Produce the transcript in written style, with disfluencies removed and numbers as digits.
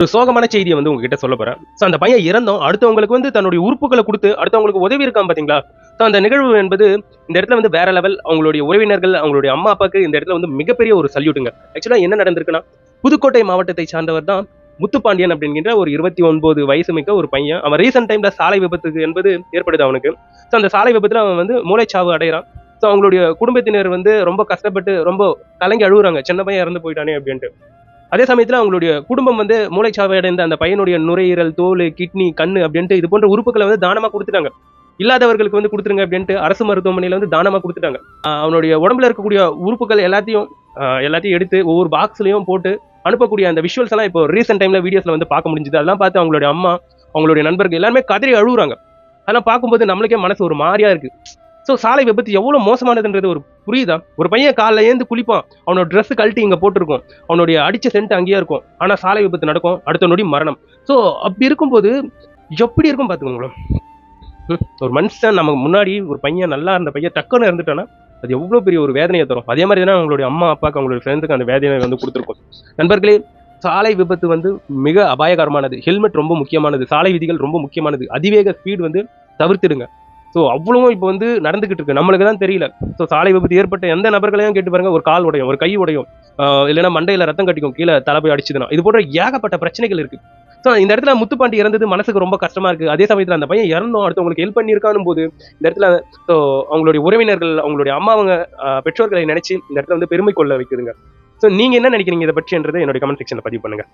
ஒரு சோகமான செய்தியை வந்து உங்ககிட்ட சொல்ல போறேன். ஸோ அந்த பையன் இறந்தோம் அடுத்தவங்களுக்கு வந்து தன்னுடைய உறுப்புகளை கொடுத்து அடுத்தவங்களுக்கு உதவி இருக்கான் பாத்தீங்களா? ஸோ அந்த நிகழ்வு என்பது இந்த இடத்துல வந்து வேற லெவல். அவங்களுடைய உறவினர்கள், அவங்களுடைய அம்மா அப்பாவுக்கு இந்த இடத்துல வந்து மிகப்பெரிய ஒரு சல்யூட்டுங்க. ஆக்சுவலா என்ன நடந்திருக்குன்னா, புதுக்கோட்டை மாவட்டத்தை சார்ந்தவர் தான் முத்துப்பாண்டியன் அப்படிங்கிற ஒரு 29 வயசு மிக்க ஒரு பையன். அவன் ரீசெண்ட் டைம்ல சாலை விபத்துக்கு என்பது ஏற்படுது அவனுக்கு. ஸோ அந்த சாலை விபத்துல அவன் வந்து மூளைச்சாவு அடைகிறான். ஸோ அவங்களுடைய குடும்பத்தினர் வந்து ரொம்ப கஷ்டப்பட்டு ரொம்ப கலங்கி அழுகுறாங்க, சின்ன பையன் இறந்து போயிட்டானே அப்படின்ட்டு. அதே சமயத்துல அவங்களுடைய குடும்பம் வந்து மூளைச்சாவை அடைந்த அந்த பையனுடைய நுரையீரல், தோல், கிட்னி, கண்ணு அப்படின்ட்டு இது போன்ற உறுப்புகளை வந்து தானமா கொடுத்துட்டாங்க. இல்லாதவர்களுக்கு வந்து கொடுத்துருங்க அப்படின்ட்டு அரசு மருத்துவமனையில வந்து தானமா கொடுத்துட்டாங்க. அவனுடைய உடம்புல இருக்கக்கூடிய உறுப்புகள் எல்லாத்தையும் எடுத்து ஒவ்வொரு பாக்ஸ்லயும் போட்டு அனுப்பக்கூடிய அந்த விஷுவல்ஸ் எல்லாம் இப்போ ரீசெண்ட் டைம்ல வீடியோஸ்ல வந்து பார்க்க முடிஞ்சது. அதெல்லாம் பார்த்து அவங்களுடைய அம்மா, அவங்களுடைய நண்பர்கள் எல்லாருமே கதறி அழுகுறாங்க. அதெல்லாம் பார்க்கும்போது நம்மளுக்கே மனசு ஒரு மாதிரியா இருக்கு. ஸோ சாலை விபத்து எவ்வளவு மோசமானதுன்றது ஒரு புரியுதா? ஒரு பையன் காலைல ஏந்து குளிப்பான், அவனோட ட்ரெஸ் கழட்டி இங்க போட்டிருக்கும், அவனுடைய அடிச்ச சென்ட் அங்கேயே இருக்கும், ஆனா சாலை விபத்து நடக்கும், அடுத்த நொடி மரணம். ஸோ அப்படி இருக்கும்போது எப்படி இருக்கும் பாத்துக்கோங்களேன். ஒரு மனுஷன் நமக்கு முன்னாடி ஒரு பையன் நல்லா இருந்த பையன் டக்குன்னு இருந்துட்டானா அது எவ்வளவு பெரிய ஒரு வேதனையை தரும். அதே மாதிரி தானே அவங்களுடைய அம்மா அப்பாவுக்கு அவங்களுடைய ஃப்ரெண்ட்ஸுக்கு அந்த வேதனை வந்து கொடுத்துருக்கும். நண்பர்களே, சாலை விபத்து வந்து மிக அபாயகரமானது. ஹெல்மெட் ரொம்ப முக்கியமானது, சாலை விதிகள் ரொம்ப முக்கியமானது, அதிவேக ஸ்பீட் வந்து தவிர்த்திடுங்க. ஸோ அவ்வளவும் இப்போ வந்து நடந்துகிட்டு இருக்கு, நம்மளுக்கு தான் தெரியல. ஸோ சாலை விபத்து ஏற்பட்ட எந்த நபர்களையும் கேட்டு பாருங்க, ஒரு கால் உடையும், ஒரு கை உடையும், இல்லைன்னா மண்டையில ரத்தம் கட்டிக்கும் கீழே தலை போய் அடிச்சுதுன்னா. இது போன்ற ஏகப்பட்ட பிரச்சனைகள் இருக்கு. ஸோ இந்த இடத்துல முத்துப்பாண்டி இறந்தது மனசுக்கு ரொம்ப கஷ்டமா இருக்கு. அதே சமயத்தில் அந்த பையன் இறந்தோம் அடுத்தவங்களுக்கு ஹெல்ப் பண்ணியிருக்கானும் போது இந்த இடத்துல ஸோ அவங்களுடைய உறவினர்கள், அவங்களுடைய அம்மாவங்க, பெற்றோர்களை நினைச்சு இந்த இடத்துல வந்து பெருமை கொள்ள வைக்குதுங்க. ஸோ நீங்க என்ன நினைக்கிறீங்க இதை பற்றின்றதை என்னுடைய கமெண்ட் செக்ஷன்ல பதிவு பண்ணுங்க.